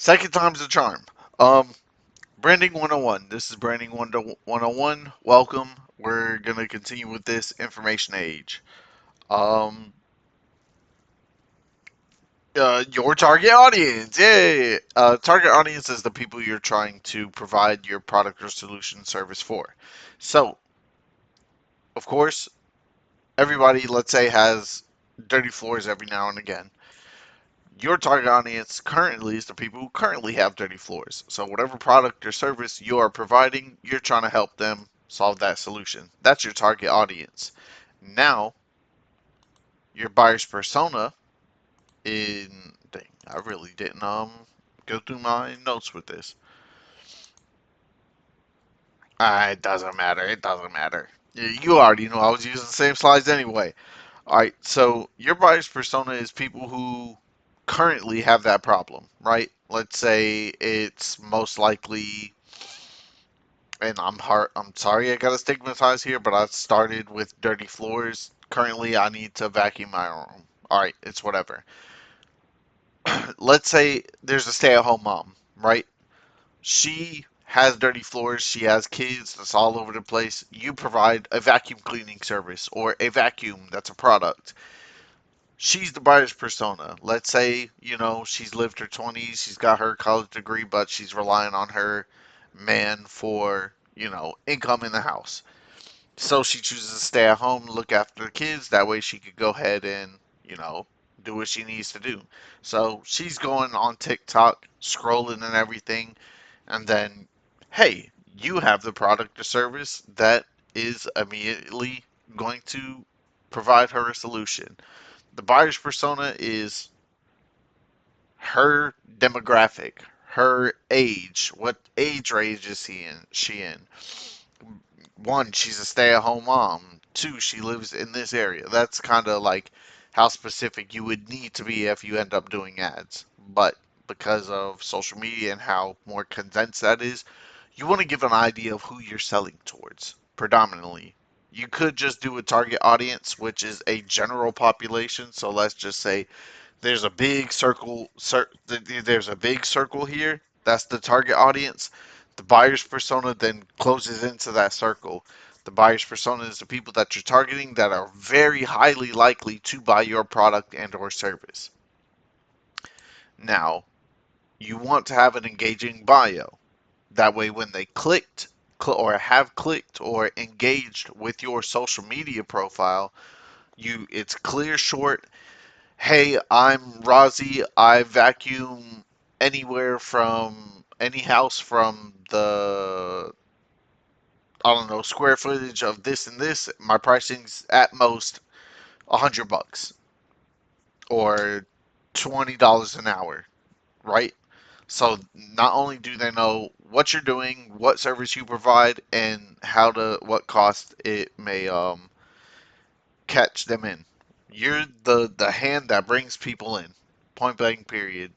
Second time's a charm. Um, Branding 101. This is Branding 101. Welcome. We're gonna continue with this information age. Um, your target audience. Yay! Target audience is the people you're trying to provide your product or solution service for. So, of course, everybody, let's say, has dirty floors every now and again. Your target audience currently is the people who currently have dirty floors. So whatever product or service you are providing, you're trying to help them solve that solution. That's your target audience. Now, your buyer's persona in dang, I really didn't go through my notes with this. It doesn't matter. It doesn't matter. You already know I was using the same slides anyway. All right, so your buyer's persona is people who currently have that problem, right? Let's say it's most likely, and I'm sorry I gotta stigmatize here, but I started with dirty floors. Currently, I need to vacuum my room. All right, it's whatever. Let's say there's a stay-at-home mom, right? She has dirty floors. She has kids that's all over the place. You provide a vacuum cleaning service or a vacuum that's a product. She's the buyer's persona. Let's say, she's lived her 20s, she's got her college degree, but she's relying on her man for, income in the house. So she chooses to stay at home, look after the kids. That way she could go ahead and, do what she needs to do. So she's going on TikTok, scrolling and everything, and then, hey, you have the product or service that is immediately going to provide her a solution. The buyer's persona is her demographic, her age. What age range is she in? One, she's a stay-at-home mom. Two, she lives in this area. That's kind of like how specific you would need to be if you end up doing ads. But because of social media and how more condensed that is, you want to give an idea of who you're selling towards predominantly. You could just do a target audience, which is a general population. So let's just say there's a big circle. There's a big circle here. That's the target audience. The buyer's persona then closes into that circle. The buyer's persona is the people that you're targeting that are very highly likely to buy your product and or service. Now, you want to have an engaging bio. That way, when they or have clicked or engaged with your social media profile, it's clear, short. Hey, I'm Rozzy. I vacuum anywhere from any house from the, I don't know, square footage of this and this. My pricing's at most $100 or $20 an hour, right? So not only do they know what you're doing, what service you provide, and what cost it may catch them in. You're the hand that brings people in. Point blank. Period.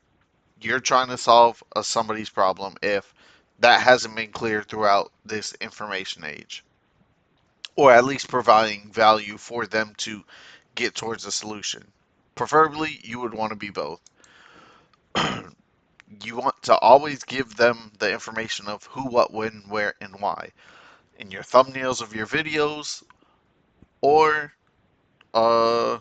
You're trying to solve somebody's problem if that hasn't been clear throughout this information age, or at least providing value for them to get towards a solution. Preferably, you would want to be both. You want to always give them the information of who, what, when, where, and why in your thumbnails of your videos, or uh,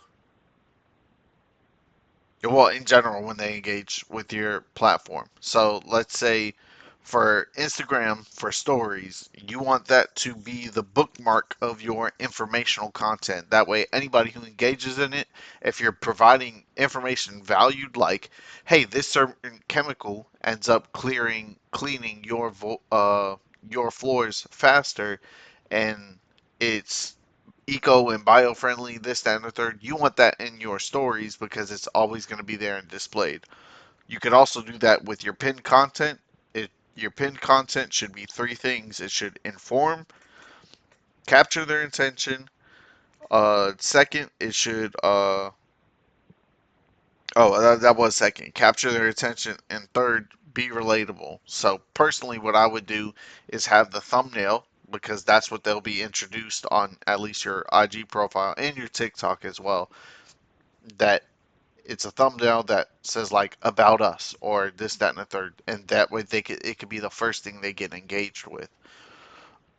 well, in general, when they engage with your platform. So let's say for Instagram, for stories, you want that to be the bookmark of your informational content. That way, anybody who engages in it, if you're providing information valued, like, hey, this certain chemical ends up cleaning your floors faster, and it's eco and bio-friendly, this, that, and the third. You want that in your stories because it's always going to be there and displayed. You can also do that with your pinned content. Your pinned content should be three things. It should inform, capture their attention. Second, it should that was second. Capture their attention, and third, be relatable. So personally, what I would do is have the thumbnail because that's what they'll be introduced on at least your IG profile and your TikTok as well. That it's a thumbnail that says like about us or this, that, and the third, and that way it could be the first thing they get engaged with.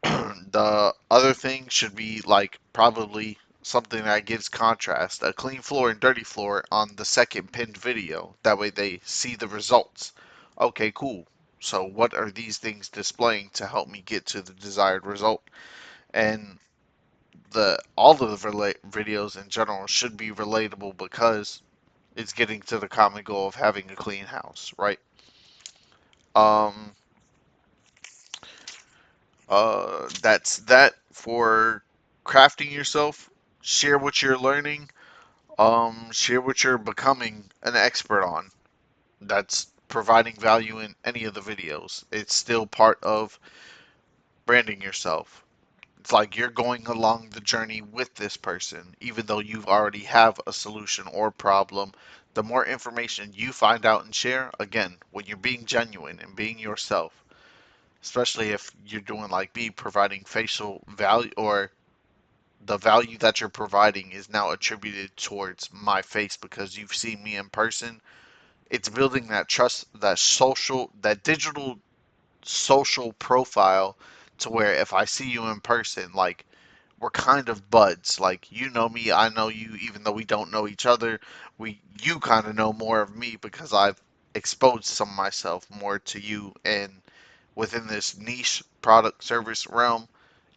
The other thing should be like probably something that gives contrast, a clean floor and dirty floor on the second pinned video. That way they see the results. Okay, cool. So what are these things displaying to help me get to the desired result? And the all of the videos in general should be relatable because it's getting to the common goal of having a clean house, right? Um, that's that for crafting yourself. Share what you're learning. Share what you're becoming an expert on. That's providing value in any of the videos. It's still part of branding yourself. It's like you're going along the journey with this person, even though you already have a solution or problem. The more information you find out and share, again, when you're being genuine and being yourself, especially if you're doing like me, providing facial value or the value that you're providing is now attributed towards my face because you've seen me in person. It's building that trust, that digital social profile to where if I see you in person, like we're kind of buds. Like you know me, I know you, even though we don't know each other. You kind of know more of me because I've exposed some of myself more to you, and within this niche product service realm,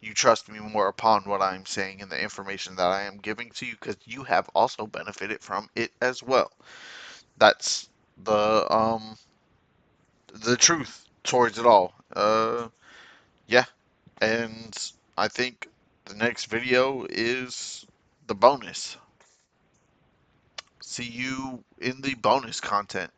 you trust me more upon what I'm saying and the information that I am giving to you because you have also benefited from it as well. That's the truth towards it all. Yeah, and I think the next video is the bonus. See you in the bonus content.